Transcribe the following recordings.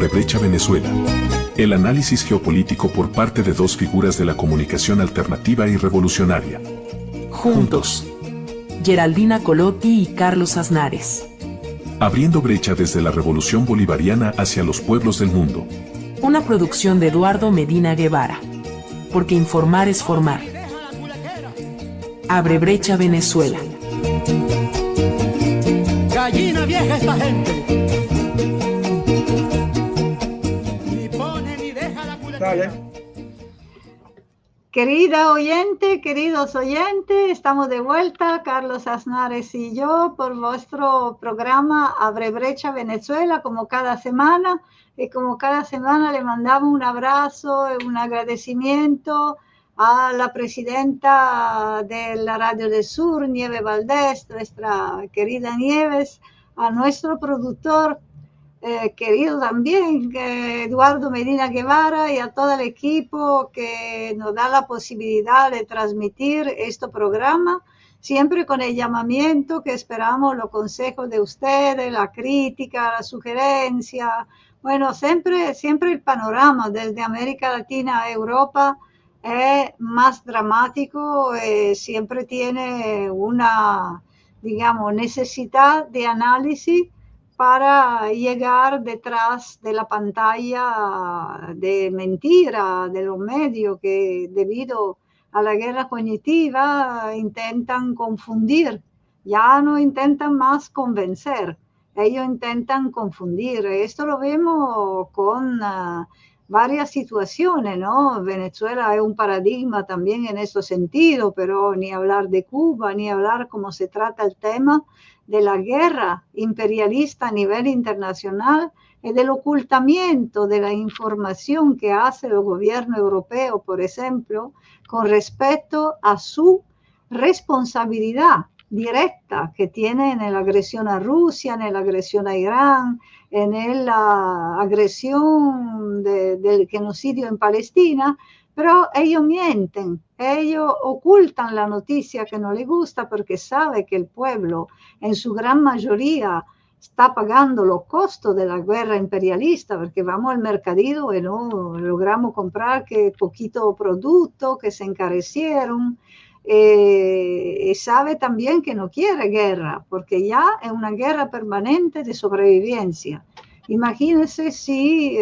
Abre Brecha Venezuela. El análisis geopolítico por parte de dos figuras de la comunicación alternativa y revolucionaria. Juntos. Geraldina Colotti y Carlos Aznares. Abriendo brecha desde la revolución bolivariana hacia los pueblos del mundo. Una producción de Eduardo Medina Guevara. Porque informar es formar. Abre Brecha Venezuela. Gallina vieja esta gente. Ni pone ni deja la culequera. Querida oyente, queridos oyentes, estamos de vuelta, Carlos Aznares y yo, por vuestro programa Abre Brecha Venezuela, como cada semana. Y como cada semana le mandamos un abrazo, un agradecimiento a la presidenta de la Radio del Sur, Nieves Valdés, nuestra querida Nieves, a nuestro productor, querido también, Eduardo Medina Guevara, y a todo el equipo que nos da la posibilidad de transmitir este programa, siempre con el llamamiento que esperamos los consejos de ustedes, la crítica, la sugerencia. Bueno, siempre el panorama desde América Latina a Europa es más dramático, siempre tiene una, digamos, necesidad de análisis para llegar detrás de la pantalla de mentira de los medios que debido a la guerra cognitiva intentan confundir, ya no intentan más convencer. Ellos intentan confundir. Esto lo vemos con varias situaciones, ¿no? Venezuela es un paradigma también en ese sentido, pero ni hablar de Cuba, ni hablar cómo se trata el tema de la guerra imperialista a nivel internacional y del ocultamiento de la información que hace el gobierno europeo, por ejemplo, con respecto a su responsabilidad directa que tiene en la agresión a Rusia, en la agresión a Irán, en la agresión del genocidio en Palestina, pero ellos mienten, ellos ocultan la noticia que no les gusta porque sabe que el pueblo en su gran mayoría está pagando los costos de la guerra imperialista, porque vamos al mercadillo y no logramos comprar que poquito producto, que se encarecieron. Sabe también que no quiere guerra, porque ya es una guerra permanente de sobrevivencia. Imagínense si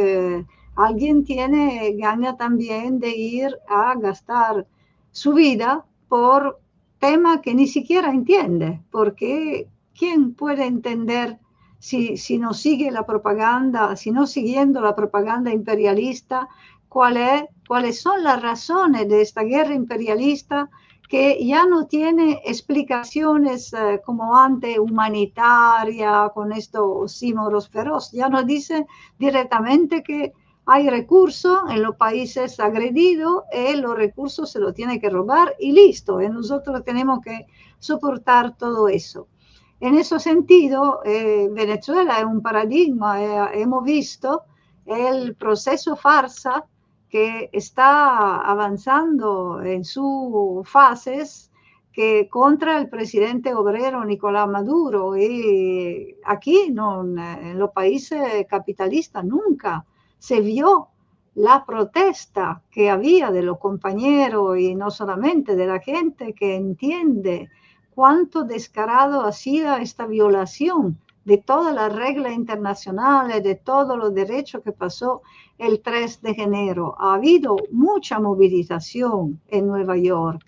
alguien tiene ganas también de ir a gastar su vida por tema que ni siquiera entiende, porque ¿quién puede entender si no sigue la propaganda, si no siguiendo la propaganda imperialista, cuáles son las razones de esta guerra imperialista que ya no tiene explicaciones como antes humanitaria, con estos oxímoros feroz, ya nos dice directamente que hay recursos en los países agredidos y los recursos se los tiene que robar y listo, y nosotros tenemos que soportar todo eso. En ese sentido, Venezuela es un paradigma, hemos visto el proceso farsa que está avanzando en sus fases que contra el presidente obrero Nicolás Maduro. Y aquí en los países capitalistas nunca se vio la protesta que había de los compañeros y no solamente de la gente que entiende cuánto descarado ha sido esta violación de todas las reglas internacionales, de todos los derechos que pasó el 3 de enero. Ha habido mucha movilización en Nueva York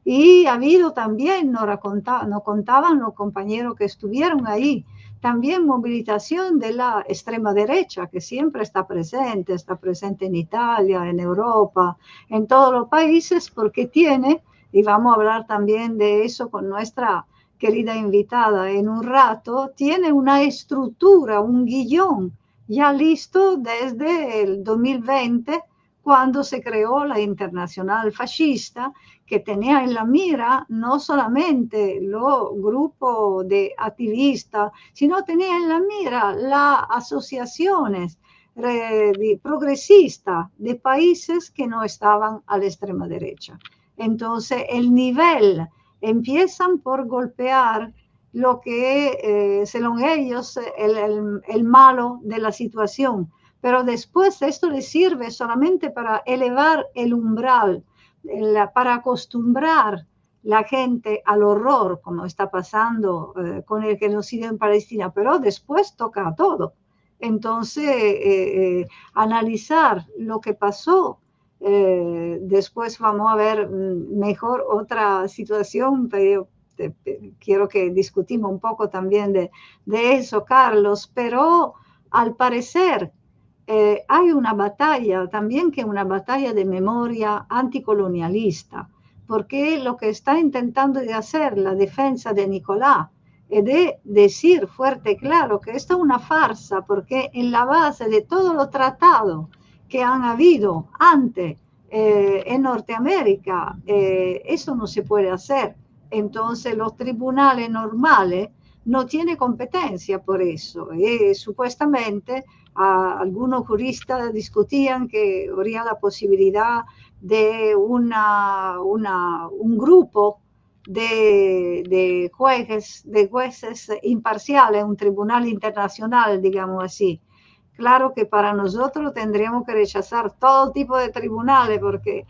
y ha habido también, nos contaban los compañeros que estuvieron ahí, también movilización de la extrema derecha, que siempre está presente en Italia, en Europa, en todos los países, porque tiene, y vamos a hablar también de eso con nuestra querida invitada en un rato, tiene una estructura, un guión ya listo desde el 2020, cuando se creó la Internacional Fascista, que tenía en la mira no solamente los grupos de activistas, sino tenía en la mira las asociaciones progresistas de países que no estaban a la extrema derecha. Entonces, el nivel empiezan por golpear lo que, según ellos, el malo de la situación, pero después esto le sirve solamente para elevar el umbral, para acostumbrar la gente al horror, como está pasando con el genocidio en Palestina, pero después toca a todo. Entonces, analizar lo que pasó, después vamos a ver mejor otra situación, pero quiero que discutimos un poco también de eso, Carlos, pero al parecer hay una batalla también, que es una batalla de memoria anticolonialista, porque lo que está intentando de hacer la defensa de Nicolás es de decir fuerte y claro que esto es una farsa, porque en la base de todos los tratados que han habido antes en Norteamérica, eso no se puede hacer. Entonces los tribunales normales no tienen competencia por eso. Supuestamente algunos juristas discutían que habría la posibilidad de un grupo de jueces imparciales, un tribunal internacional, digamos así. Claro que para nosotros tendríamos que rechazar todo tipo de tribunales, porque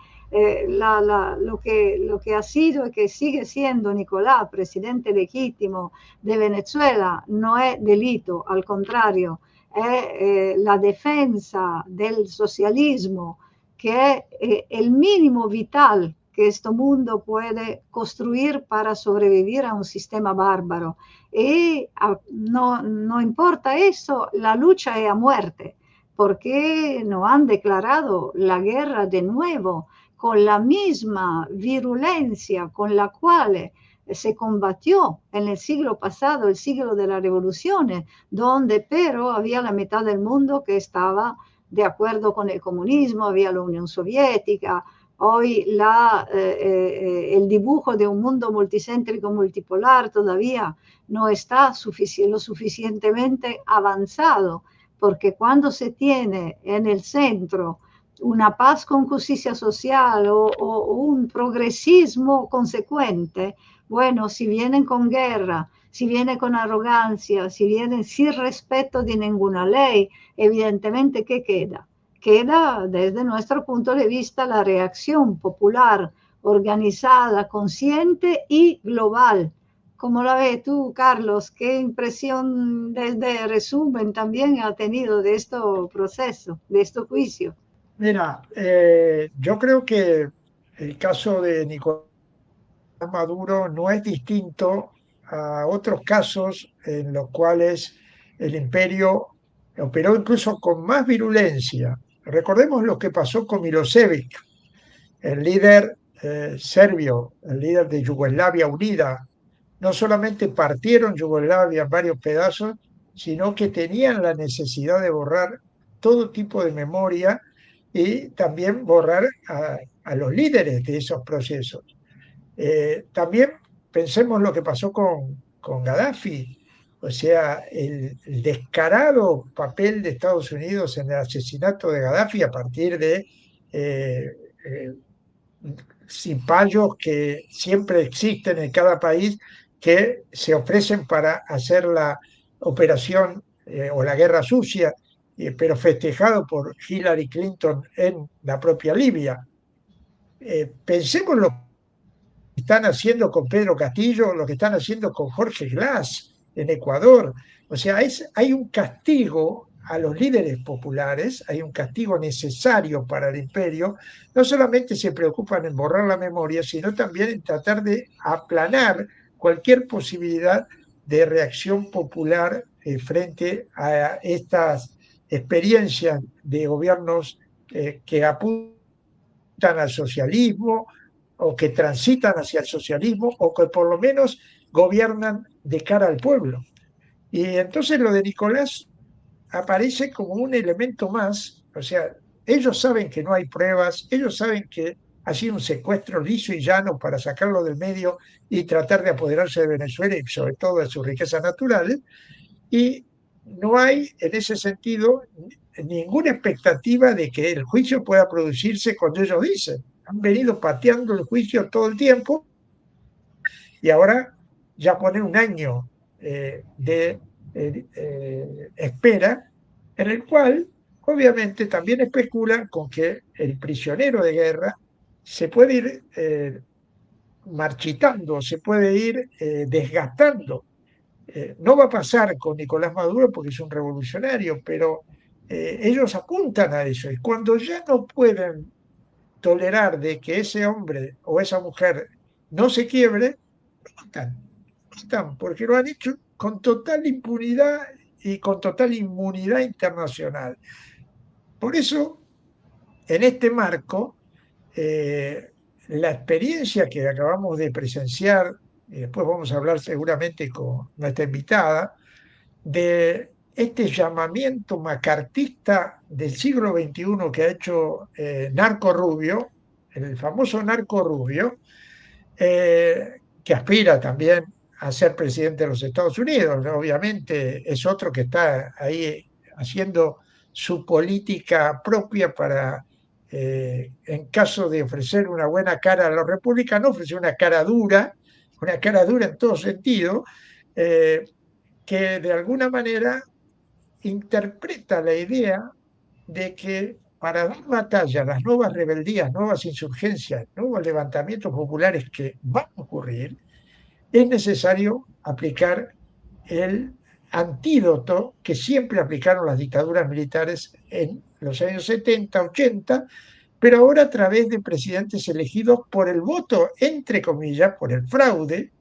lo que ha sido y que sigue siendo Nicolás, presidente legítimo de Venezuela, no es delito, al contrario, es la defensa del socialismo, que es el mínimo vital que este mundo puede construir para sobrevivir a un sistema bárbaro. Y no importa eso, la lucha es a muerte, porque nos han declarado la guerra de nuevo con la misma virulencia con la cual se combatió en el siglo pasado, el siglo de las revoluciones, donde pero había la mitad del mundo que estaba de acuerdo con el comunismo, había la Unión Soviética. Hoy el dibujo de un mundo multicéntrico, multipolar, todavía no está lo suficientemente avanzado, porque cuando se tiene en el centro una paz con justicia social o un progresismo consecuente, bueno, si vienen con guerra, si vienen con arrogancia, si vienen sin respeto de ninguna ley, evidentemente, ¿qué queda? Queda, desde nuestro punto de vista, la reacción popular, organizada, consciente y global. ¿Cómo la ves tú, Carlos? ¿Qué impresión desde resumen también ha tenido de este proceso, de este juicio? Mira, yo creo que el caso de Nicolás Maduro no es distinto a otros casos en los cuales el imperio operó incluso con más virulencia. Recordemos lo que pasó con Milosevic, el líder serbio, el líder de Yugoslavia Unida. No solamente partieron Yugoslavia en varios pedazos, sino que tenían la necesidad de borrar todo tipo de memoria y también borrar a los líderes de esos procesos. También pensemos lo que pasó con Gaddafi, o sea, el descarado papel de Estados Unidos en el asesinato de Gaddafi a partir de cipayos que siempre existen en cada país que se ofrecen para hacer la operación o la guerra sucia, pero festejado por Hillary Clinton en la propia Libia. Pensemos lo que están haciendo con Pedro Castillo, lo que están haciendo con Jorge Glass en Ecuador. O sea, hay un castigo a los líderes populares, hay un castigo necesario para el imperio. No solamente se preocupan en borrar la memoria, sino también en tratar de aplanar cualquier posibilidad de reacción popular frente a estas experiencias de gobiernos que apuntan al socialismo o que transitan hacia el socialismo o que por lo menos gobiernan de cara al pueblo. Y entonces lo de Nicolás aparece como un elemento más, o sea, ellos saben que no hay pruebas, ellos saben que ha sido un secuestro liso y llano para sacarlo del medio y tratar de apoderarse de Venezuela y sobre todo de sus riquezas naturales, y no hay en ese sentido ninguna expectativa de que el juicio pueda producirse cuando ellos dicen. Han venido pateando el juicio todo el tiempo y ahora ya pone un año de espera en el cual obviamente también especulan con que el prisionero de guerra se puede ir marchitando, se puede ir desgastando. No va a pasar con Nicolás Maduro porque es un revolucionario, pero ellos apuntan a eso. Y cuando ya no pueden tolerar de que ese hombre o esa mujer no se quiebre, están, están, porque lo han hecho con total impunidad y con total inmunidad internacional. Por eso, en este marco, la experiencia que acabamos de presenciar, y después vamos a hablar seguramente con nuestra invitada, de este llamamiento macartista del siglo XXI que ha hecho Narco Rubio, el famoso Narco Rubio, que aspira también a ser presidente de los Estados Unidos. Obviamente es otro que está ahí haciendo su política propia para, en caso de ofrecer una buena cara a los republicanos, ofrecer una cara dura en todo sentido, que de alguna manera interpreta la idea de que para dar batalla a las nuevas rebeldías, nuevas insurgencias, nuevos levantamientos populares que van a ocurrir, es necesario aplicar el antídoto que siempre aplicaron las dictaduras militares en los años 70, 80, pero ahora a través de presidentes elegidos por el voto, entre comillas, por el fraude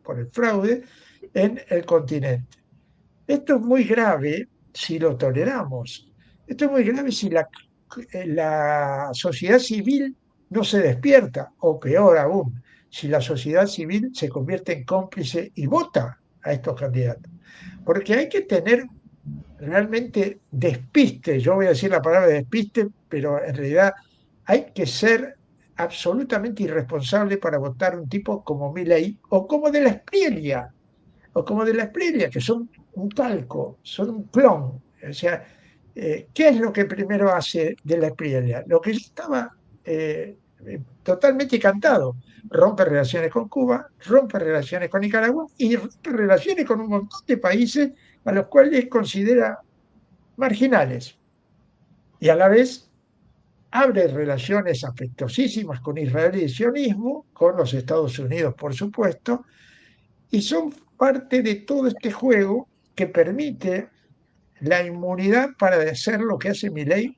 en el continente. Esto es muy grave si lo toleramos. Esto es muy grave si la sociedad civil no se despierta, o peor aún, si la sociedad civil se convierte en cómplice y vota a estos candidatos. Porque hay que tener realmente despiste, yo voy a decir la palabra despiste, pero en realidad hay que ser absolutamente irresponsable para votar un tipo como Milei o como de la Espriella, que son un calco, son un clon. O sea, ¿qué es lo que primero hace de la Espriella? Lo que ya estaba totalmente cantado. Rompe relaciones con Cuba, rompe relaciones con Nicaragua y rompe relaciones con un montón de países a los cuales considera marginales. Y a la vez abre relaciones afectuosísimas con Israel y el sionismo, con los Estados Unidos, por supuesto, y son parte de todo este juego que permite la inmunidad para hacer lo que hace Milei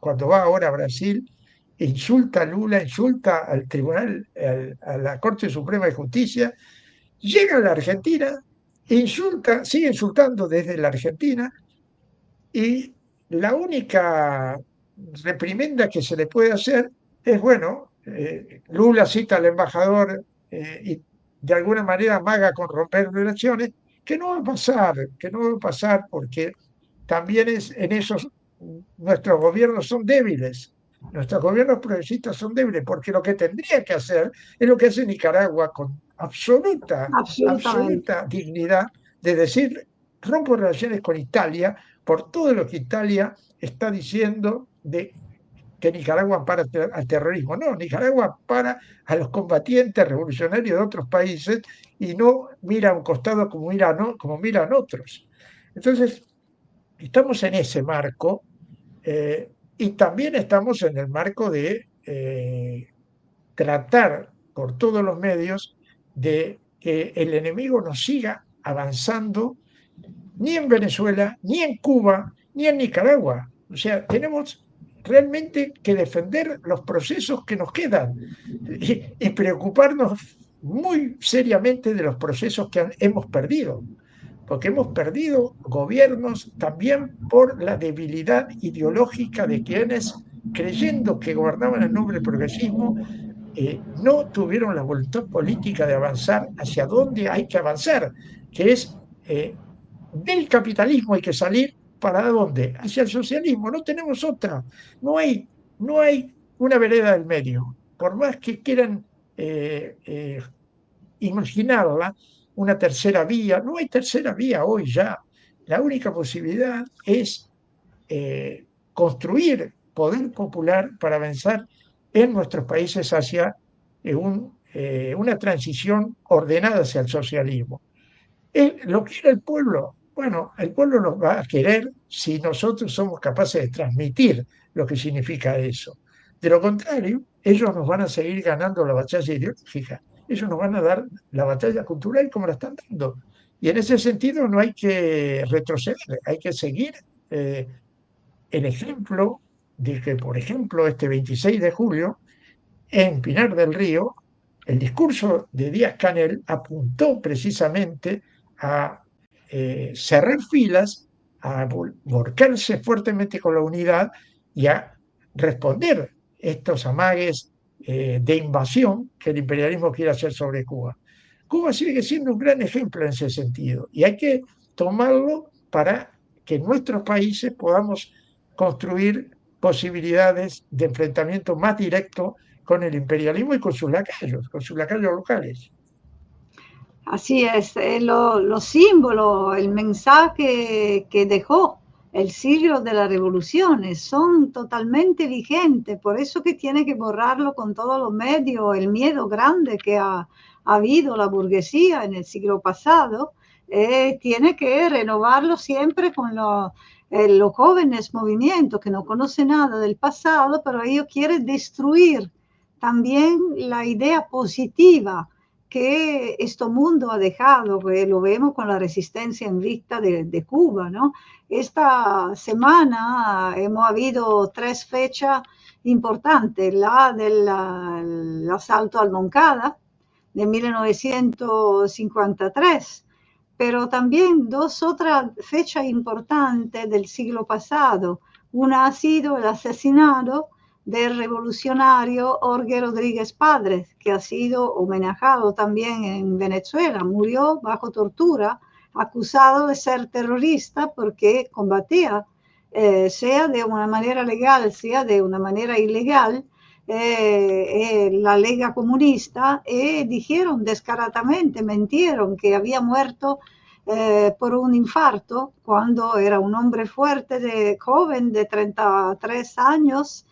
cuando va ahora a Brasil, insulta a Lula, insulta al Tribunal, a la Corte Suprema de Justicia, llega a la Argentina, insulta, sigue insultando desde la Argentina y la única reprimenda que se le puede hacer es, bueno, Lula cita al embajador y de alguna manera amaga con romper relaciones, que no va a pasar, que no va a pasar porque también es en esos, nuestros gobiernos son débiles, nuestros gobiernos progresistas son débiles, porque lo que tendría que hacer es lo que hace Nicaragua con Absolutamente. absoluta dignidad, de decir, rompo relaciones con Italia por todo lo que Italia está diciendo de que Nicaragua ampara al terrorismo. No, Nicaragua ampara a los combatientes revolucionarios de otros países y no mira a un costado como miran otros. Entonces, estamos en ese marco y también estamos en el marco de tratar por todos los medios de que el enemigo no siga avanzando ni en Venezuela, ni en Cuba, ni en Nicaragua. O sea, tenemos realmente que defender los procesos que nos quedan y preocuparnos muy seriamente de los procesos que hemos perdido, porque hemos perdido gobiernos también por la debilidad ideológica de quienes, creyendo que gobernaban en nombre del progresismo, no tuvieron la voluntad política de avanzar hacia donde hay que avanzar, que es del capitalismo hay que salir para dónde, hacia el socialismo, no tenemos otra, no hay una vereda del medio, por más que quieran imaginarla, una tercera vía, no hay tercera vía hoy ya, la única posibilidad es construir poder popular para avanzar en nuestros países hacia una transición ordenada hacia el socialismo. Lo quiere el pueblo. Bueno, el pueblo nos va a querer si nosotros somos capaces de transmitir lo que significa eso. De lo contrario, ellos nos van a seguir ganando la batalla ideológica. Ellos nos van a dar la batalla cultural como la están dando. Y en ese sentido no hay que retroceder, hay que seguir eh, el ejemplo de que, por ejemplo, este 26 de julio, en Pinar del Río, el discurso de Díaz-Canel apuntó precisamente a cerrar filas, a volcarse fuertemente con la unidad y a responder estos amagues de invasión que el imperialismo quiere hacer sobre Cuba. Cuba sigue siendo un gran ejemplo en ese sentido y hay que tomarlo para que en nuestros países podamos construir posibilidades de enfrentamiento más directo con el imperialismo y con sus lacayos locales. Así es, los símbolos, el mensaje que dejó el siglo de las revoluciones son totalmente vigentes, por eso que tiene que borrarlo con todos los medios, el miedo grande que ha habido la burguesía en el siglo pasado, tiene que renovarlo siempre con los jóvenes movimientos que no conocen nada del pasado, pero ellos quieren destruir también la idea positiva que este mundo ha dejado, que lo vemos con la resistencia en vista de Cuba, ¿no? Esta semana hemos habido 3 fechas importantes, la del asalto al Moncada de 1953, pero también 2 otras fechas importantes del siglo pasado. Una ha sido el asesinato del revolucionario Jorge Rodríguez Padres, que ha sido homenajeado también en Venezuela. Murió bajo tortura, acusado de ser terrorista porque combatía, sea de una manera legal, sea de una manera ilegal, la Liga Comunista, y dijeron descaradamente, mentieron que había muerto por un infarto cuando era un hombre fuerte, joven de 33 años.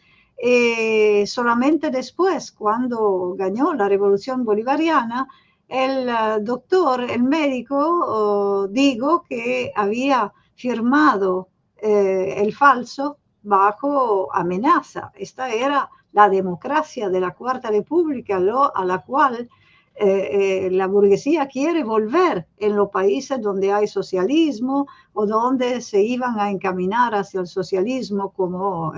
Solamente después, cuando ganó la revolución bolivariana, el doctor, el médico, dijo que había firmado el falso bajo amenaza. Esta era la democracia de la Cuarta República, a la cual la burguesía quiere volver en los países donde hay socialismo o donde se iban a encaminar hacia el socialismo, como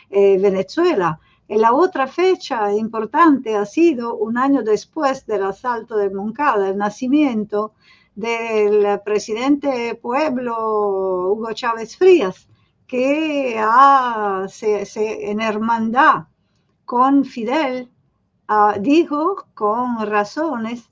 Venezuela. La otra fecha importante ha sido un año después del asalto de Moncada, el nacimiento del presidente pueblo Hugo Chávez Frías, que en hermandad con Fidel dijo con razones,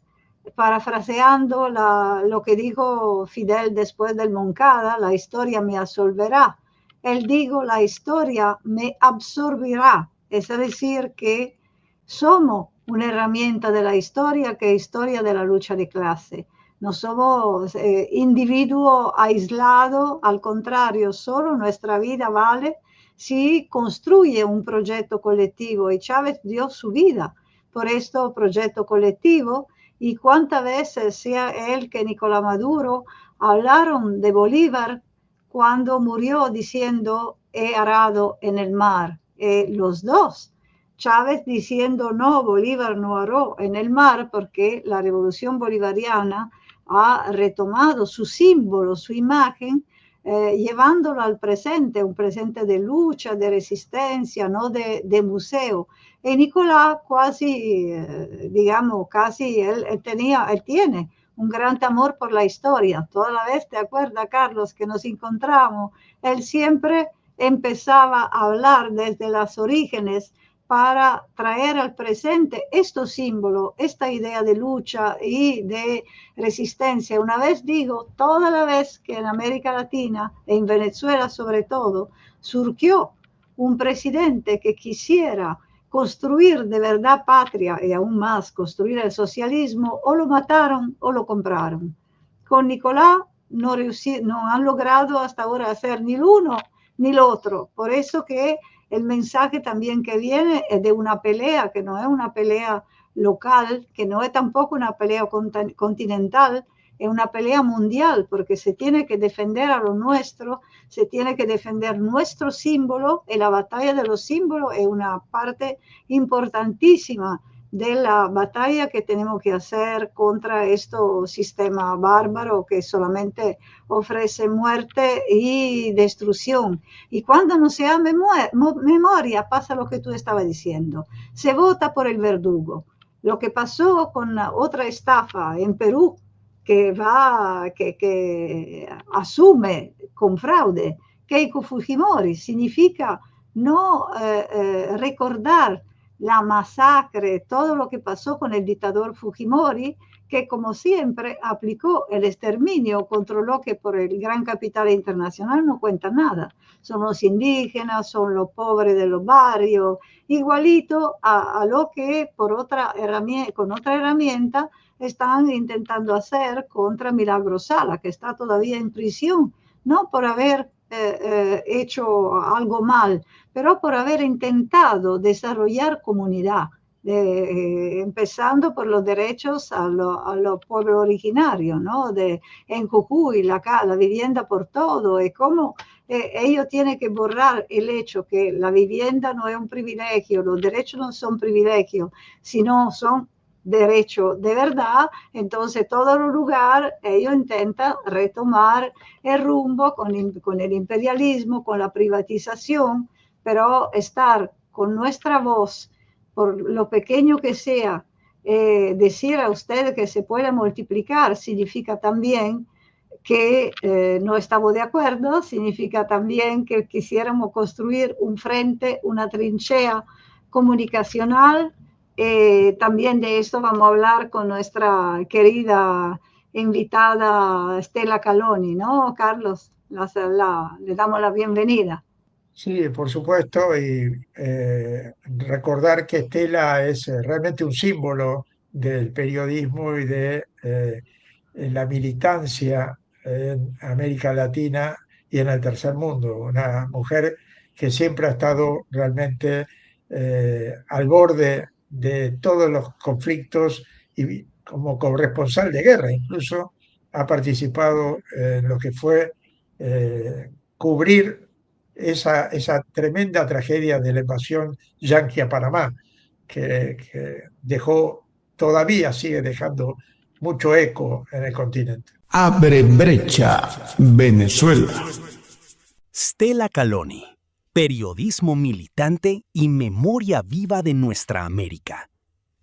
parafraseando lo que dijo Fidel después del Moncada: la historia me absolverá. Él dijo: la historia me absorbirá. Es decir, que somos una herramienta de la historia, que es historia de la lucha de clase. No somos individuos aislados, al contrario, solo nuestra vida vale si construye un proyecto colectivo, y Chávez dio su vida por este proyecto colectivo. Y cuántas veces, sea él que Nicolás Maduro, hablaron de Bolívar cuando murió diciendo: he arado en el mar. Los dos. Chávez diciendo: no, Bolívar no aró en el mar, porque la revolución bolivariana ha retomado su símbolo, su imagen, llevándolo al presente, un presente de lucha, de resistencia, no de museo. Y Nicolás casi, digamos, casi él tiene un gran amor por la historia. Toda la vez, ¿te acuerdas, Carlos, que nos encontramos? Él siempre empezaba a hablar desde los orígenes para traer al presente estos símbolos, esta idea de lucha y de resistencia. Una vez digo, toda la vez que en América Latina, en Venezuela sobre todo, surgió un presidente que quisiera construir de verdad patria, y aún más construir el socialismo, o lo mataron o lo compraron. Con Nicolás no han logrado hasta ahora hacer ni el uno ni el otro. Por eso que el mensaje también que viene es de una pelea, que no es una pelea local, que no es tampoco una pelea continental, es una pelea mundial, porque se tiene que defender a lo nuestro, se tiene que defender nuestro símbolo, y la batalla de los símbolos es una parte importantísima de la batalla que tenemos que hacer contra este sistema bárbaro que solamente ofrece muerte y destrucción. Y cuando no se da memoria, pasa lo que tú estabas diciendo. Se vota por el verdugo. Lo que pasó con otra estafa en Perú, que asume con fraude Keiko Fujimori, significa no recordar la masacre, todo lo que pasó con el dictador Fujimori, que como siempre aplicó el exterminio, controló que por el gran capital internacional no cuenta nada. Son los indígenas, son los pobres de los barrios, igualito a lo que con otra herramienta están intentando hacer contra Milagro Sala, que está todavía en prisión, no por haber hecho algo mal, pero por haber intentado desarrollar comunidad, empezando por los derechos a los pueblos originarios, ¿no? En Jujuy, la vivienda por todo, y cómo ellos tienen que borrar el hecho que la vivienda no es un privilegio, los derechos no son privilegios, sino son derechos de verdad. Entonces todo el lugar ellos intentan retomar el rumbo con el imperialismo, con la privatización, pero estar con nuestra voz, por lo pequeño que sea, decir a ustedes que se puede multiplicar significa también que no estamos de acuerdo, significa también que quisiéramos construir un frente, una trinchera comunicacional. También de esto vamos a hablar con nuestra querida invitada Stella Caloni, ¿no, Carlos? Le damos la bienvenida. Sí, por supuesto, y recordar que Estela es realmente un símbolo del periodismo y de la militancia en América Latina y en el tercer mundo. Una mujer que siempre ha estado realmente al borde de todos los conflictos y como corresponsal de guerra, incluso ha participado en lo que fue cubrir esa tremenda tragedia de la invasión yanqui a Panamá, que dejó, todavía sigue dejando mucho eco en el continente. Abre brecha, Venezuela. Stella Caloni, periodismo militante y memoria viva de nuestra América.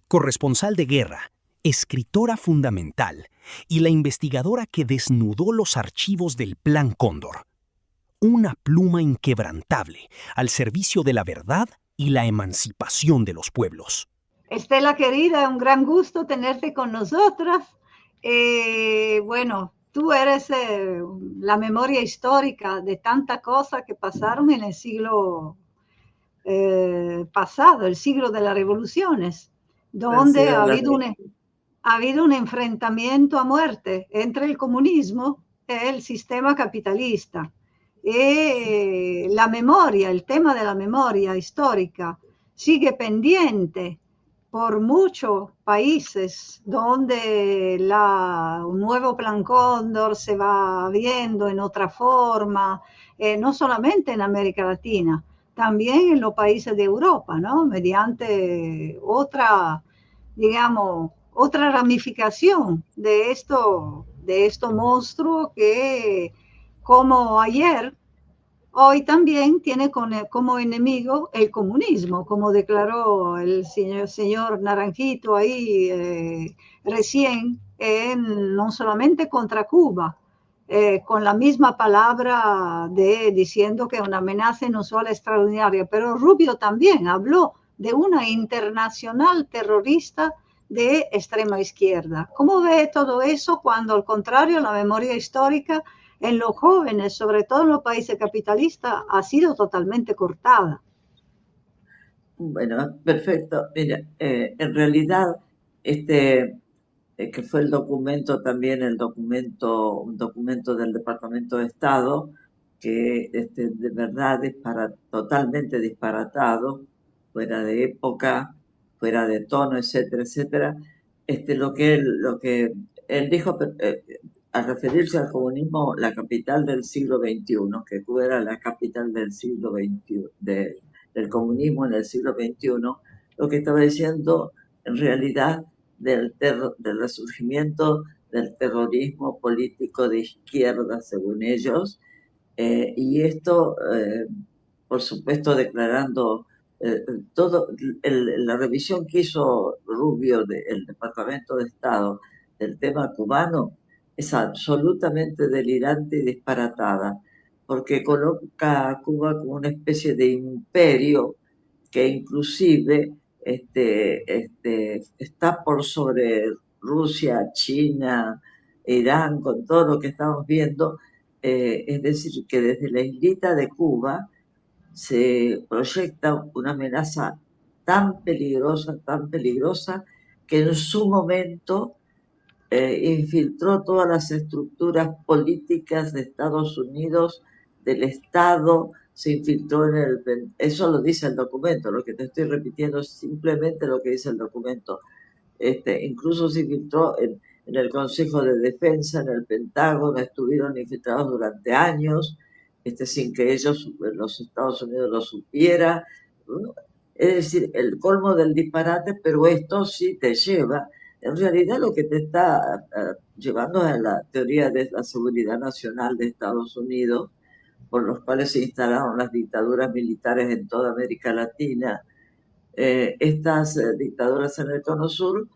Corresponsal de guerra, escritora fundamental y la investigadora que desnudó los archivos del Plan Cóndor. Una pluma inquebrantable al servicio de la verdad y la emancipación de los pueblos. Estela querida, un gran gusto tenerte con nosotras. Bueno, tú eres la memoria histórica de tantas cosas que pasaron en el siglo pasado, el siglo de las revoluciones, donde ha habido un enfrentamiento a muerte entre el comunismo y el sistema capitalista. La memoria, el tema de la memoria histórica sigue pendiente por muchos países donde un nuevo Plan Cóndor se va viendo en otra forma, no solamente en América Latina, también en los países de Europa, ¿no? Mediante otra, digamos, otra ramificación de esto monstruo que, como ayer, hoy también tiene como enemigo el comunismo, como declaró el señor Naranjito ahí recién, no solamente contra Cuba, con la misma palabra diciendo que es una amenaza inusual extraordinaria, pero Rubio también habló de una internacional terrorista de extrema izquierda. ¿Cómo ve todo eso cuando, al contrario, la memoria histórica en los jóvenes, sobre todo en los países capitalistas, ha sido totalmente cortada? Bueno, perfecto. Mira, en realidad, que fue el documento también, un documento del Departamento de Estado, que de verdad es totalmente disparatado, fuera de época, fuera de tono, etcétera, etcétera. Lo que él dijo, al referirse al comunismo, la capital del siglo XXI, que Cuba era la capital del siglo XXI, del comunismo en el siglo XXI, lo que estaba diciendo en realidad del resurgimiento del terrorismo político de izquierda, según ellos, y esto, por supuesto, declarando todo la revisión que hizo Rubio del Departamento de Estado del tema cubano es absolutamente delirante y disparatada, porque coloca a Cuba como una especie de imperio que inclusive está por sobre Rusia, China, Irán, con todo lo que estamos viendo. Es decir, que desde la islita de Cuba se proyecta una amenaza tan peligrosa, que en su momento infiltró todas las estructuras políticas de Estados Unidos, del Estado, se infiltró en eso lo dice el documento, lo que te estoy repitiendo es simplemente lo que dice el documento. Incluso se infiltró en el Consejo de Defensa, en el Pentágono, estuvieron infiltrados durante años, sin que los Estados Unidos lo supiera. Es decir, el colmo del disparate, pero esto sí te lleva. En realidad lo que te está llevando es la teoría de la seguridad nacional de Estados Unidos, por los cuales se instalaron las dictaduras militares en toda América Latina. Estas dictaduras en el Cono Sur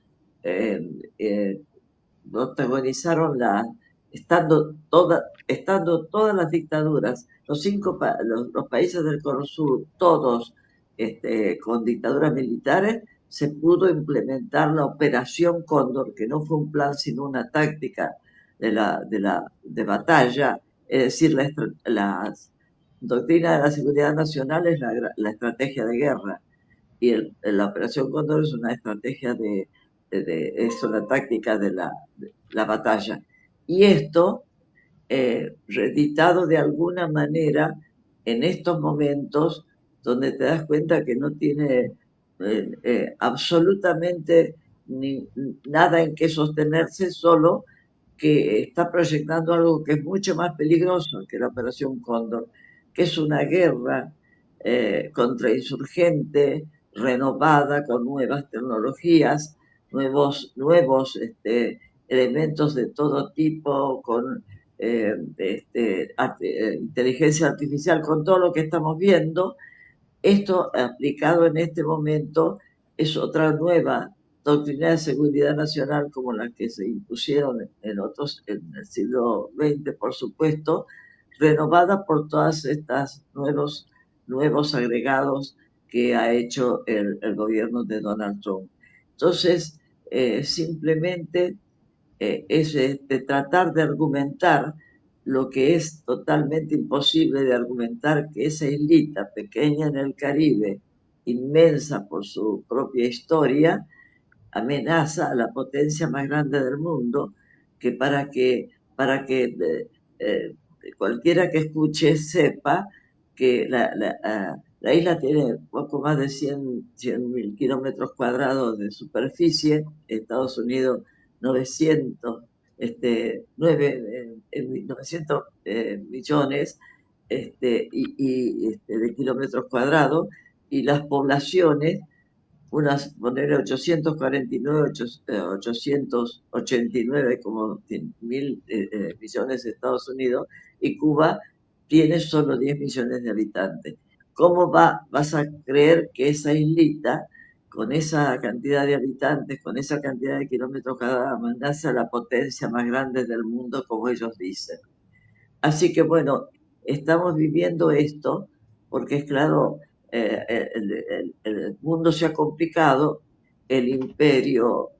protagonizaron estando todas las dictaduras, los países del Cono Sur, todos con dictaduras militares, se pudo implementar la Operación Cóndor, que no fue un plan sino una táctica de batalla, es decir, la doctrina de la seguridad nacional es la estrategia de guerra, y la Operación Cóndor es una estrategia es una táctica de la batalla. Y esto, reeditado de alguna manera en estos momentos donde te das cuenta que no tiene absolutamente nada en que sostenerse, solo que está proyectando algo que es mucho más peligroso que la Operación Cóndor, que es una guerra contrainsurgente, renovada, con nuevas tecnologías, nuevos elementos de todo tipo, con inteligencia artificial, con todo lo que estamos viendo. Esto aplicado en este momento es otra nueva doctrina de seguridad nacional, como las que se impusieron en el siglo XX, por supuesto, renovada por todas estas nuevos agregados que ha hecho el gobierno de Donald Trump. Entonces, simplemente es tratar de argumentar lo que es totalmente imposible de argumentar, que esa islita pequeña en el Caribe, inmensa por su propia historia, amenaza a la potencia más grande del mundo, que para que cualquiera que escuche sepa que la isla tiene poco más de 100.000 kilómetros cuadrados de superficie, Estados Unidos 900, 900 millones de kilómetros cuadrados, y las poblaciones, poner 849, 889 como mil millones de Estados Unidos, y Cuba tiene solo 10 millones de habitantes. ¿Cómo vas a creer que esa islita, con esa cantidad de habitantes, con esa cantidad de kilómetros cuadrados, amenaza a la potencia más grande del mundo, como ellos dicen? Así que bueno, estamos viviendo esto porque es claro, el mundo se ha complicado, el imperio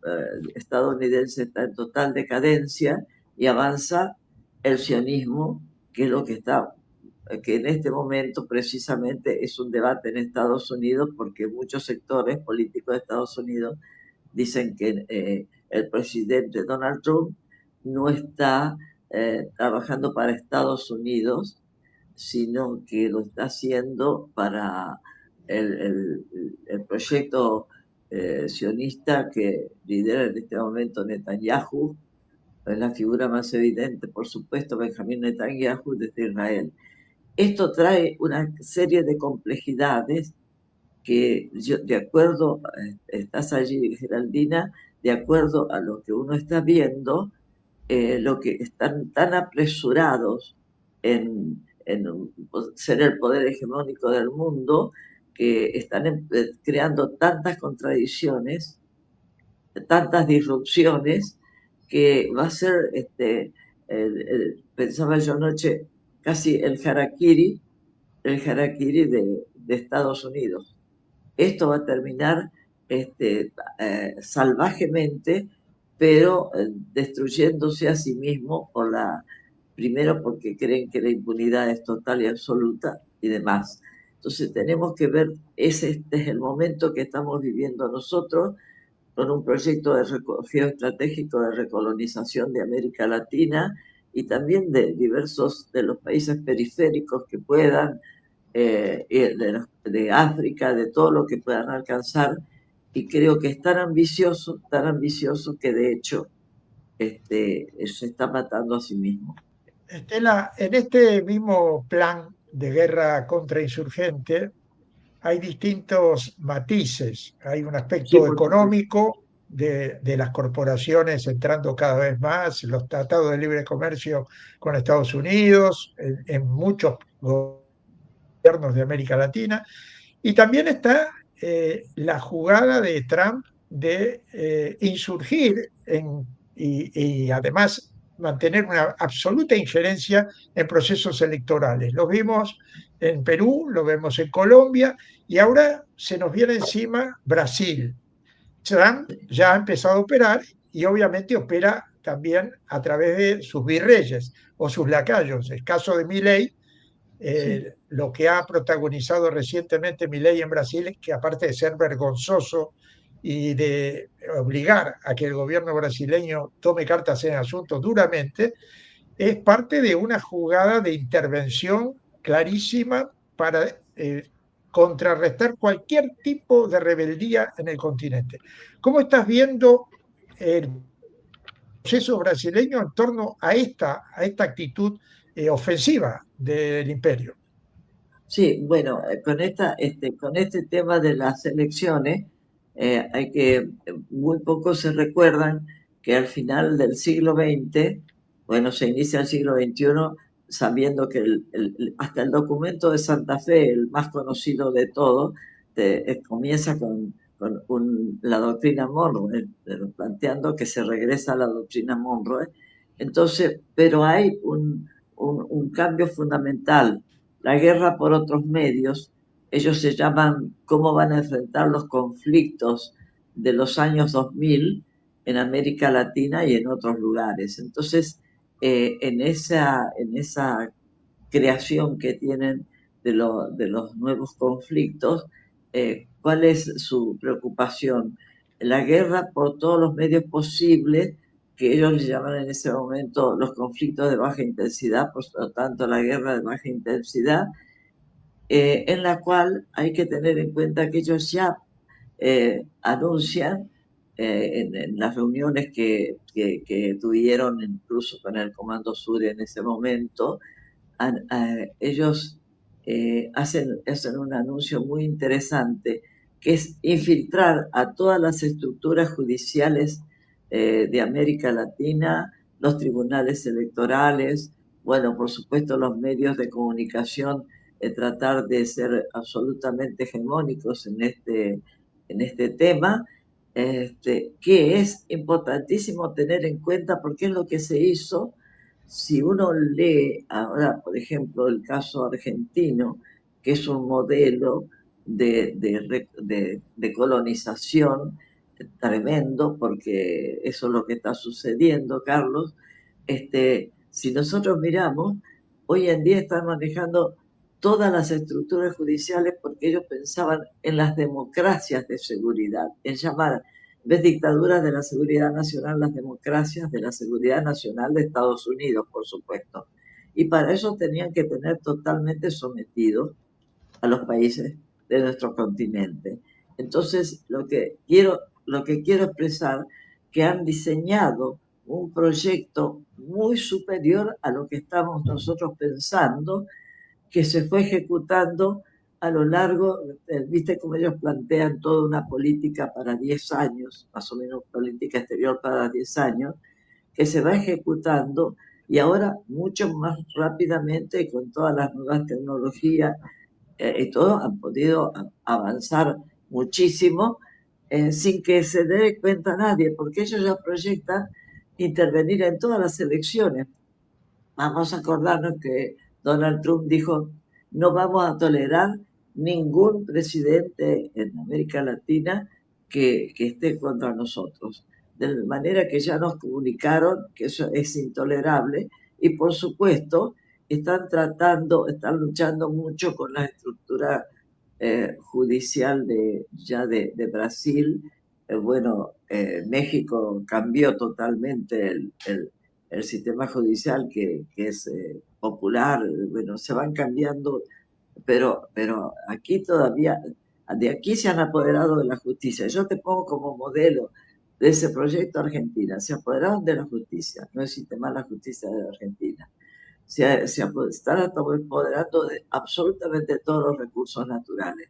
estadounidense está en total decadencia y avanza el sionismo, que es lo que que en este momento precisamente es un debate en Estados Unidos, porque muchos sectores políticos de Estados Unidos dicen que el presidente Donald Trump no está trabajando para Estados Unidos, sino que lo está haciendo para el proyecto sionista que lidera en este momento Netanyahu, la figura más evidente, por supuesto, Benjamín Netanyahu desde Israel. Esto trae una serie de complejidades que yo, de acuerdo, estás allí, Geraldina, de acuerdo a lo que uno está viendo, lo que están tan apresurados en ser el poder hegemónico del mundo, que están creando tantas contradicciones, tantas disrupciones, que va a ser, pensaba yo anoche, casi el harakiri de Estados Unidos. Esto va a terminar salvajemente, pero destruyéndose a sí mismo primero porque creen que la impunidad es total y absoluta y demás. Entonces tenemos que ver, este es el momento que estamos viviendo nosotros, con un proyecto geoestratégico de recolonización de América Latina y también de diversos de los países periféricos que puedan, de África, de todo lo que puedan alcanzar, y creo que es tan ambicioso que de hecho se está matando a sí mismo. Estela, en este mismo plan de guerra contrainsurgente hay distintos matices. Hay un Sí, aspecto por supuesto. económico de las corporaciones entrando cada vez más, los tratados de libre comercio con Estados Unidos, en muchos gobiernos de América Latina. Y también está la jugada de Trump de insurgir y además mantener una absoluta injerencia en procesos electorales. Lo vimos en Perú, lo vemos en Colombia y ahora se nos viene encima Brasil. Trump ya ha empezado a operar y obviamente opera también a través de sus virreyes o sus lacayos. El caso de Milei, Sí. lo que ha protagonizado recientemente Milei en Brasil, que aparte de ser vergonzoso y de obligar a que el gobierno brasileño tome cartas en el asunto duramente, es parte de una jugada de intervención clarísima para contrarrestar cualquier tipo de rebeldía en el continente. ¿Cómo estás viendo el proceso brasileño en torno a esta actitud ofensiva del imperio? Sí, bueno, con este tema de las elecciones, muy pocos se recuerdan que al final del siglo XX, bueno, se inicia el siglo XXI sabiendo que hasta el documento de Santa Fe, el más conocido de todos, comienza con la doctrina Monroe, planteando que se regresa a la doctrina Monroe. Entonces, pero hay un cambio fundamental, la guerra por otros medios. Ellos se llaman cómo van a enfrentar los conflictos de los años 2000 en América Latina y en otros lugares. Entonces, en esa creación que tienen de los nuevos conflictos, ¿cuál es su preocupación? La guerra por todos los medios posibles, que ellos le llaman en ese momento los conflictos de baja intensidad, por lo tanto la guerra de baja intensidad, en la cual hay que tener en cuenta que ellos ya anuncian en las reuniones que tuvieron incluso con el Comando Sur en ese momento, ellos hacen un anuncio muy interesante, que es infiltrar a todas las estructuras judiciales de América Latina, los tribunales electorales, bueno, por supuesto los medios de comunicación, tratar de ser absolutamente hegemónicos en este tema, que es importantísimo tener en cuenta porque es lo que se hizo. Si uno lee ahora, por ejemplo, el caso argentino, que es un modelo de colonización tremendo, porque eso es lo que está sucediendo, Carlos, si nosotros miramos, hoy en día están manejando todas las estructuras judiciales porque ellos pensaban en las democracias de seguridad, en llamar, en vez de dictaduras de la seguridad nacional, las democracias de la seguridad nacional de Estados Unidos, por supuesto. Y para eso tenían que tener totalmente sometidos a los países de nuestro continente. Entonces, lo que quiero expresar, que han diseñado un proyecto muy superior a lo que estamos nosotros pensando, que se fue ejecutando a lo largo, viste cómo ellos plantean toda una política para 10 años, más o menos política exterior para 10 años, que se va ejecutando y ahora mucho más rápidamente con todas las nuevas tecnologías y todo han podido avanzar muchísimo sin que se dé cuenta nadie, porque ellos ya proyectan intervenir en todas las elecciones. Vamos a acordarnos que Donald Trump dijo, no vamos a tolerar ningún presidente en América Latina que esté contra nosotros. De manera que ya nos comunicaron que eso es intolerable y por supuesto están luchando mucho con la estructura judicial de Brasil. México cambió totalmente el sistema judicial que es popular, bueno, se van cambiando, pero aquí todavía, de aquí se han apoderado de la justicia. Yo te pongo como modelo de ese proyecto Argentina, se apoderaron de la justicia, no existe más la justicia de Argentina. Están apoderando de absolutamente todos los recursos naturales.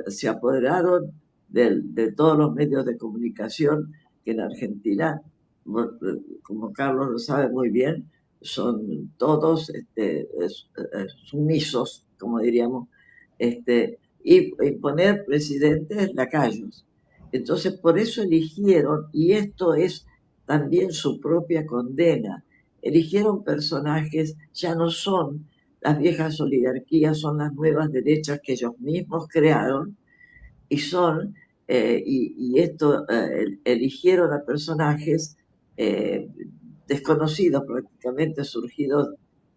Se apoderaron de todos los medios de comunicación que en Argentina, como Carlos lo sabe muy bien, son todos sumisos, como diríamos, y poner presidentes lacayos. Entonces, por eso eligieron, y esto es también su propia condena, eligieron personajes, ya no son las viejas oligarquías, son las nuevas derechas que ellos mismos crearon, y son, eligieron a personajes desconocidos, prácticamente surgidos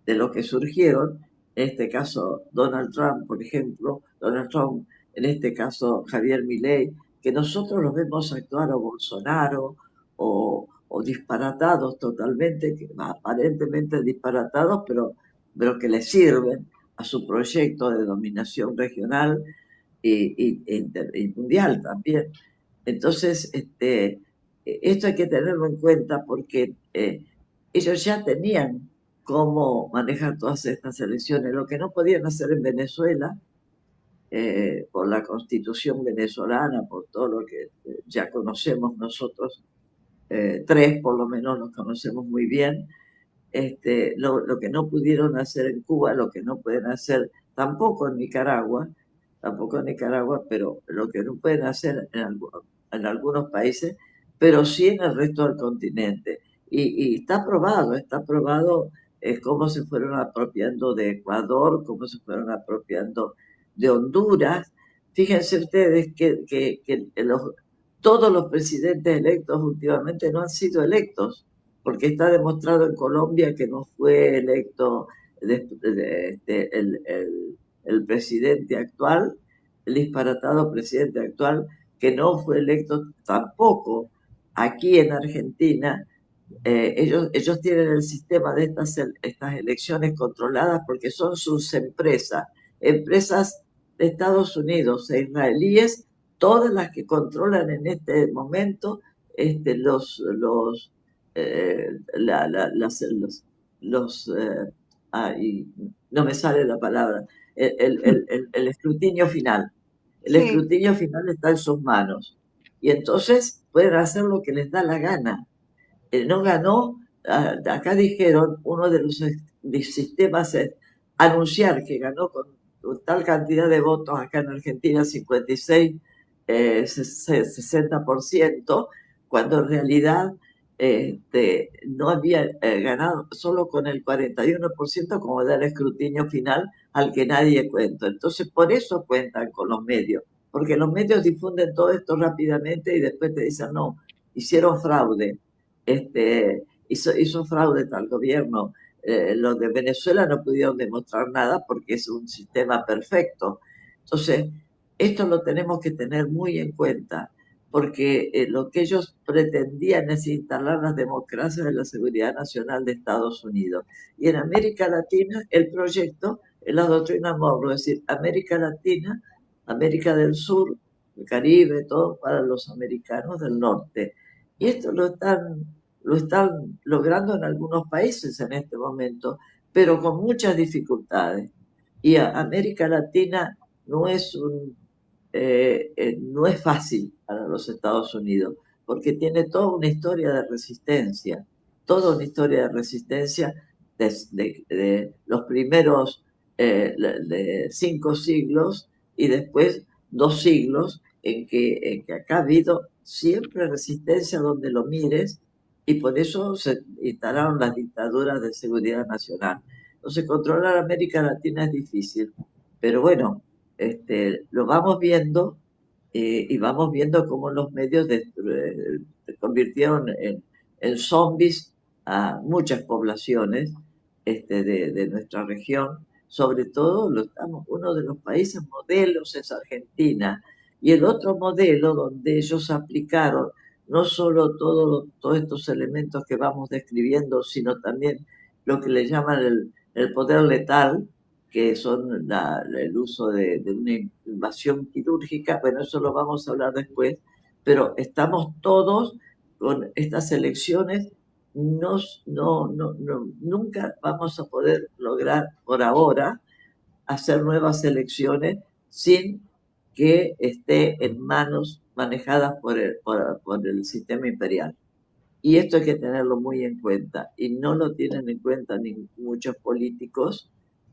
de lo que surgieron, en este caso Donald Trump, por ejemplo, Donald Trump, en este caso Javier Milei, que nosotros los vemos actuar, o Bolsonaro, o disparatados totalmente, aparentemente disparatados, pero que le sirven a su proyecto de dominación regional y mundial también. Entonces, esto hay que tenerlo en cuenta porque ellos ya tenían cómo manejar todas estas elecciones. Lo que no podían hacer en Venezuela, por la constitución venezolana, por todo lo que ya conocemos nosotros, tres por lo menos los conocemos muy bien, lo que no pudieron hacer en Cuba, lo que no pueden hacer tampoco en Nicaragua, pero lo que no pueden hacer en algunos países, pero sí en el resto del continente. Y está probado cómo se fueron apropiando de Ecuador, cómo se fueron apropiando de Honduras. Fíjense ustedes que todos los presidentes electos últimamente no han sido electos, porque está demostrado en Colombia que no fue electo el presidente actual, el disparatado presidente actual, que no fue electo tampoco aquí en Argentina. Ellos tienen el sistema de estas elecciones controladas porque son sus empresas de Estados Unidos e israelíes, todas las que controlan en este momento no me sale la palabra, el escrutinio final. El Sí. escrutinio final está en sus manos. Y entonces pueden hacer lo que les da la gana. No ganó, acá dijeron, uno de los sistemas es anunciar que ganó con tal cantidad de votos acá en Argentina, 56, 60%, cuando en realidad no había ganado solo con el 41%, como da el escrutinio final al que nadie cuenta. Entonces, por eso cuentan con los medios, porque los medios difunden todo esto rápidamente y después te dicen, no, hicieron fraude, hizo fraude tal gobierno. Los de Venezuela no pudieron demostrar nada porque es un sistema perfecto. Entonces, esto lo tenemos que tener muy en cuenta, porque lo que ellos pretendían es instalar las democracias de la seguridad nacional de Estados Unidos. Y en América Latina el proyecto es la doctrina Monroe, es decir, América Latina, América del Sur, el Caribe, todo para los americanos del norte. Y esto lo lo están logrando en algunos países en este momento, pero con muchas dificultades. Y América Latina no es no es fácil para los Estados Unidos, porque tiene toda una historia de resistencia, toda una historia de resistencia de los primeros de 5 siglos y después 2 siglos en que acá ha habido siempre resistencia donde lo mires, y por eso se instalaron las dictaduras de seguridad nacional. Entonces, controlar América Latina es difícil, pero bueno, lo vamos viendo, y vamos viendo cómo los medios convirtieron en zombies a muchas poblaciones de nuestra región. Sobre todo, uno de los países modelos es Argentina, y el otro modelo donde ellos aplicaron no solo todos estos elementos que vamos describiendo, sino también lo que le llaman el poder letal, que son el uso de una invasión quirúrgica. Bueno, eso lo vamos a hablar después, pero estamos todos con estas elecciones. Nunca vamos a poder lograr por ahora hacer nuevas elecciones sin que esté en manos manejadas por el sistema imperial. Y esto hay que tenerlo muy en cuenta, y no lo tienen en cuenta ni muchos políticos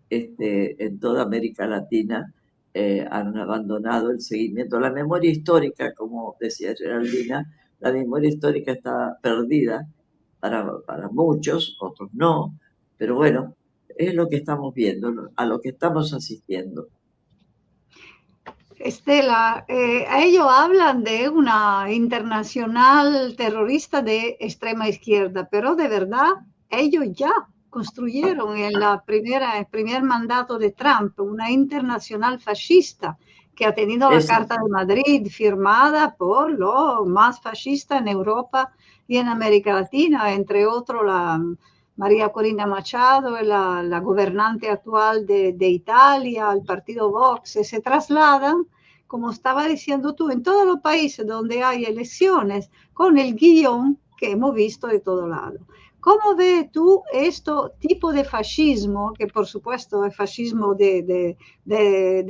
en toda América Latina. Han abandonado el seguimiento. La memoria histórica, como decía Geraldina, la memoria histórica está perdida para muchos, otros no, pero bueno, es lo que estamos viendo, a lo que estamos asistiendo. Estela, ellos hablan de una internacional terrorista de extrema izquierda, pero de verdad ellos ya construyeron en el primer mandato de Trump una internacional fascista que ha tenido la Carta de Madrid firmada por los más fascistas en Europa y en América Latina, entre otros la María Corina Machado, la gobernante actual de Italia, el partido Vox, se trasladan, como estaba diciendo tú, en todos los países donde hay elecciones, con el guión que hemos visto de todo lado. ¿Cómo ves tú este tipo de fascismo, que por supuesto es fascismo de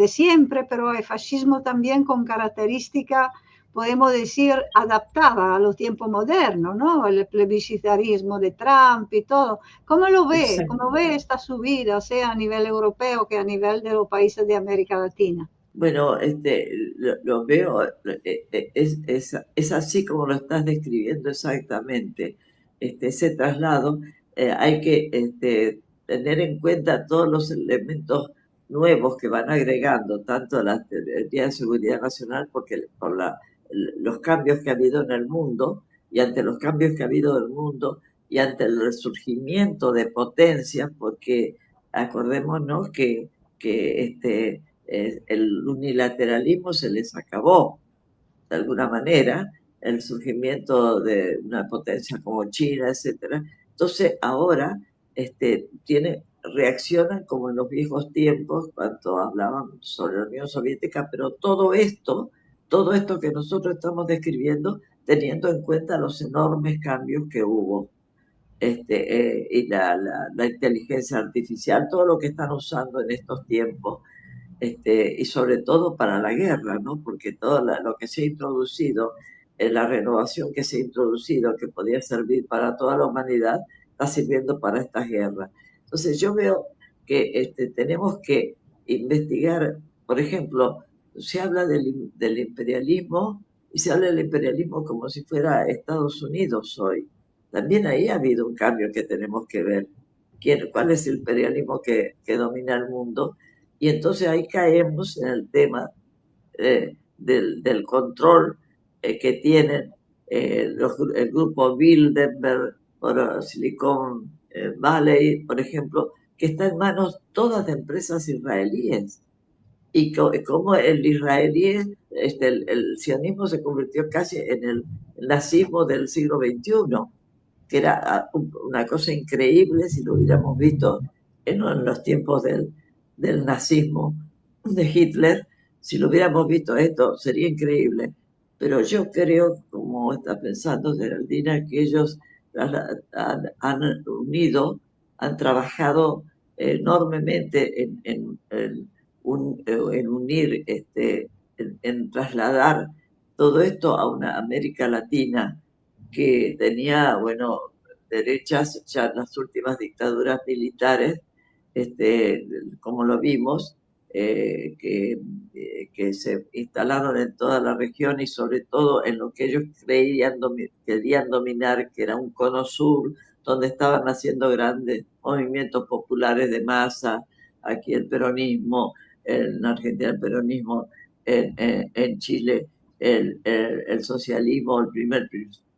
siempre, pero es fascismo también con características, podemos decir, adaptada a los tiempos modernos, ¿no? El plebiscitarismo de Trump y todo. ¿Cómo lo ves? ¿Cómo ves esta subida, sea a nivel europeo que a nivel de los países de América Latina? Bueno, lo veo, es así como lo estás describiendo exactamente. Ese traslado, hay que tener en cuenta todos los elementos nuevos que van agregando, tanto la teoría de seguridad nacional, porque por los cambios que ha habido en el mundo, y ante los cambios que ha habido en el mundo, y ante el resurgimiento de potencias, porque acordémonos que el unilateralismo se les acabó de alguna manera, el surgimiento de una potencia como China, etcétera. Entonces ahora reaccionan como en los viejos tiempos cuando hablaban sobre la Unión Soviética, pero todo esto que nosotros estamos describiendo, teniendo en cuenta los enormes cambios que hubo, y la inteligencia artificial, todo lo que están usando en estos tiempos, y sobre todo para la guerra, ¿no? Porque todo lo que se ha introducido, la renovación que se ha introducido, que podía servir para toda la humanidad, está sirviendo para estas guerras. Entonces yo veo que tenemos que investigar, por ejemplo, se habla del imperialismo, y se habla del imperialismo como si fuera Estados Unidos hoy. También ahí ha habido un cambio que tenemos que ver. ¿Cuál es el imperialismo que domina el mundo? Y entonces ahí caemos en el tema del control que tienen el grupo Bilderberg, Silicon Valley, por ejemplo, que está en manos todas de empresas israelíes. Y como el israelí, el sionismo se convirtió casi en el nazismo del siglo XXI, que era una cosa increíble si lo hubiéramos visto en los tiempos del nazismo de Hitler. Si lo hubiéramos visto esto, sería increíble. Pero yo creo, como está pensando Geraldina, que ellos han unido, han trabajado enormemente en unir, en trasladar todo esto a una América Latina que tenía, bueno, derechas ya en las últimas dictaduras militares, como lo vimos, que se instalaron en toda la región y sobre todo en lo que ellos querían dominar, que era un cono sur, donde estaban haciendo grandes movimientos populares de masa, aquí el peronismo, en Argentina el peronismo, en Chile el socialismo, el primer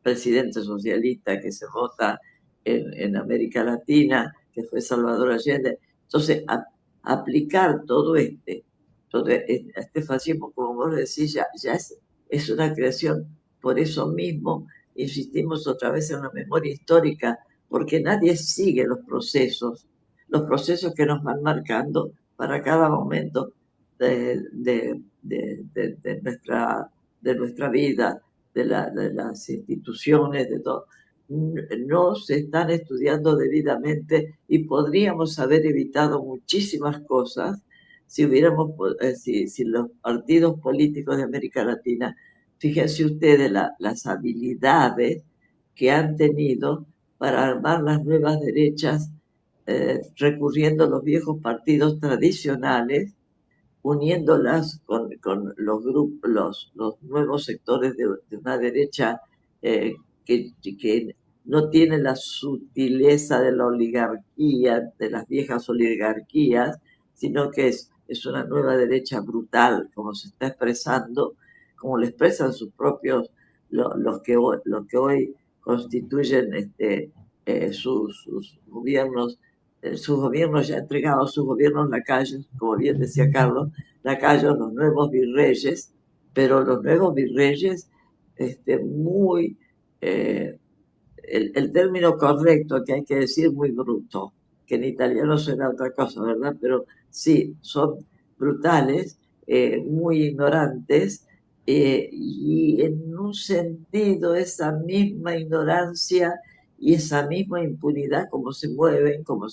presidente socialista que se vota en América Latina, que fue Salvador Allende. Entonces, aplicar todo este fascismo, como vos decís, ya es una creación. Por eso mismo insistimos otra vez en la memoria histórica, porque nadie sigue los procesos que nos van marcando para cada momento de nuestra vida, de las instituciones, de todo. No se están estudiando debidamente y podríamos haber evitado muchísimas cosas si los partidos políticos de América Latina, fíjense ustedes las habilidades que han tenido para armar las nuevas derechas, recurriendo a los viejos partidos tradicionales, uniéndolas con los grupos, los nuevos sectores de una derecha que no tiene la sutileza de la oligarquía, de las viejas oligarquías, sino que es una nueva derecha brutal, como se está expresando, como lo expresan sus propios, los que hoy constituyen sus gobiernos. Sus gobiernos ya entregados, sus gobiernos lacayos, como bien decía Carlos, lacayos, los nuevos virreyes, pero los nuevos virreyes, el término correcto que hay que decir, muy bruto, que en italiano suena otra cosa, ¿verdad? Pero sí, son brutales, muy ignorantes, y en un sentido esa misma ignorancia y esa misma impunidad como se mueve, como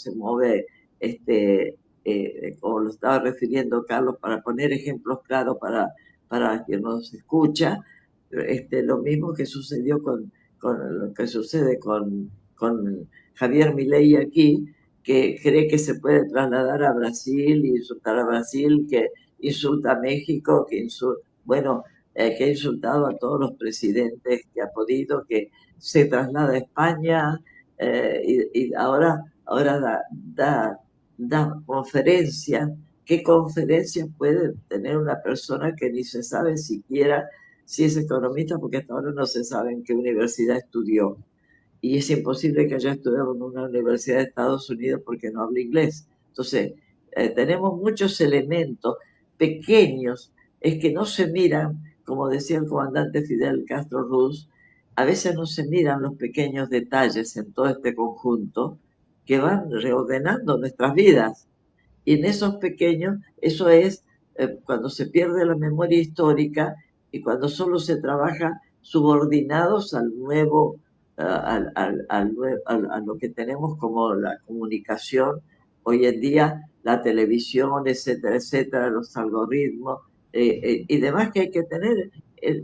lo estaba refiriendo Carlos, para poner ejemplos claros para quien nos escucha, lo mismo que sucedió con lo que sucede con Javier Milei aquí, que cree que se puede trasladar a Brasil y insultar a Brasil, que insulta a México, que ha insultado a todos los presidentes que ha podido, que se traslada a España, y ahora da conferencias. ¿Qué conferencias puede tener una persona que ni se sabe siquiera si es economista, porque hasta ahora no se sabe en qué universidad estudió? Y es imposible que haya estudiado en una universidad de Estados Unidos porque no habla inglés. Entonces, tenemos muchos elementos pequeños, es que no se miran, como decía el comandante Fidel Castro Ruz, a veces no se miran los pequeños detalles en todo este conjunto que van reordenando nuestras vidas. Y en esos pequeños, eso es cuando se pierde la memoria histórica y cuando solo se trabaja subordinados al nuevo, a lo que tenemos como la comunicación hoy en día, la televisión, etcétera, etcétera, los algoritmos y demás que hay que tener.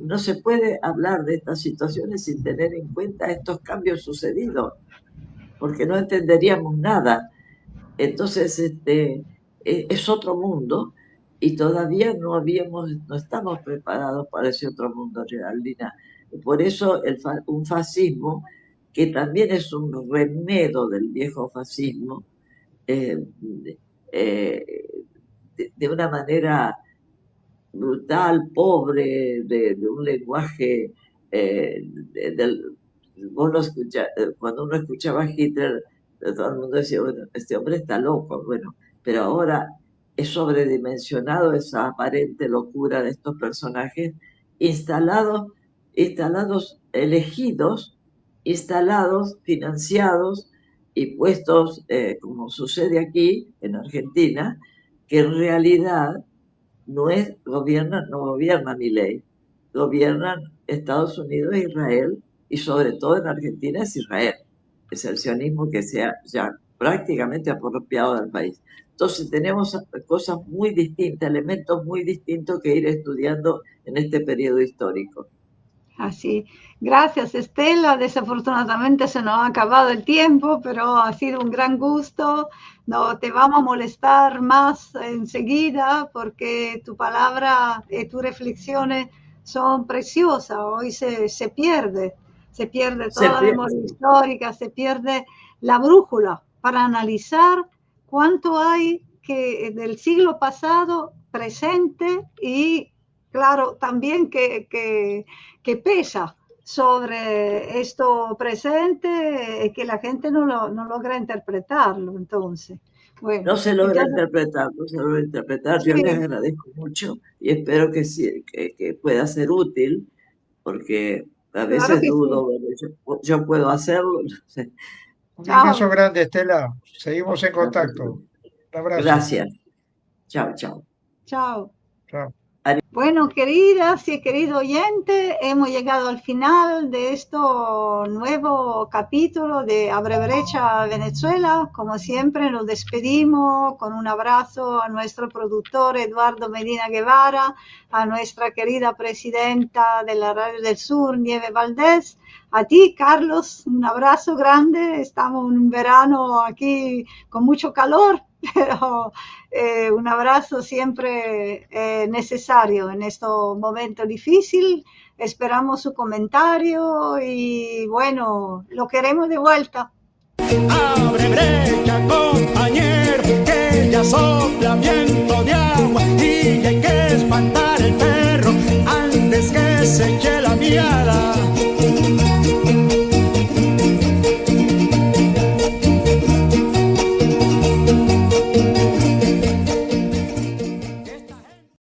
No se puede hablar de estas situaciones sin tener en cuenta estos cambios sucedidos, porque no entenderíamos nada. Entonces, es otro mundo y todavía no estamos preparados para ese otro mundo, Geraldina. Por eso un fascismo, que también es un remedo del viejo fascismo, de una manera brutal, pobre, de un lenguaje cuando uno escuchaba a Hitler, todo el mundo decía, bueno, este hombre está loco, bueno, pero ahora es sobredimensionado esa aparente locura de estos personajes instalados, elegidos, instalados, financiados y puestos, como sucede aquí en Argentina, que en realidad no gobierna Milei, gobiernan Estados Unidos e Israel, y sobre todo en Argentina es Israel. es el sionismo que se ha ya prácticamente apropiado del país. Entonces tenemos cosas muy distintas, elementos muy distintos que ir estudiando en este periodo histórico. Así. Gracias, Estela. Desafortunadamente se nos ha acabado el tiempo, pero ha sido un gran gusto. No te vamos a molestar más enseguida porque tu palabra y tus reflexiones son preciosas. Hoy se pierde toda la memoria histórica, se pierde la brújula para analizar cuánto hay que del siglo pasado, presente y claro, también que pesa sobre esto presente, que la gente no logra interpretarlo, entonces. Bueno, no se logra interpretar. Sí. Yo les agradezco mucho y espero que, sí, que pueda ser útil, porque a veces Claro que dudo, yo puedo hacerlo, no sé. Un abrazo grande, Estela. Seguimos en contacto. Un abrazo. Gracias. Chao, chao. Chao. Chao. Bueno, queridas y querido oyente, hemos llegado al final de este nuevo capítulo de Abre Brecha Venezuela. Como siempre, nos despedimos con un abrazo a nuestro productor Eduardo Medina Guevara, a nuestra querida presidenta de la Radio del Sur, Nieve Valdés, a ti, Carlos, un abrazo grande. Estamos en un verano aquí con mucho calor, pero un abrazo siempre necesario en este momento difícil. Esperamos su comentario y bueno, lo queremos de vuelta. Abre brecha, compañero, que ya sopla viento de agua y hay que espantar el perro antes que se lleve.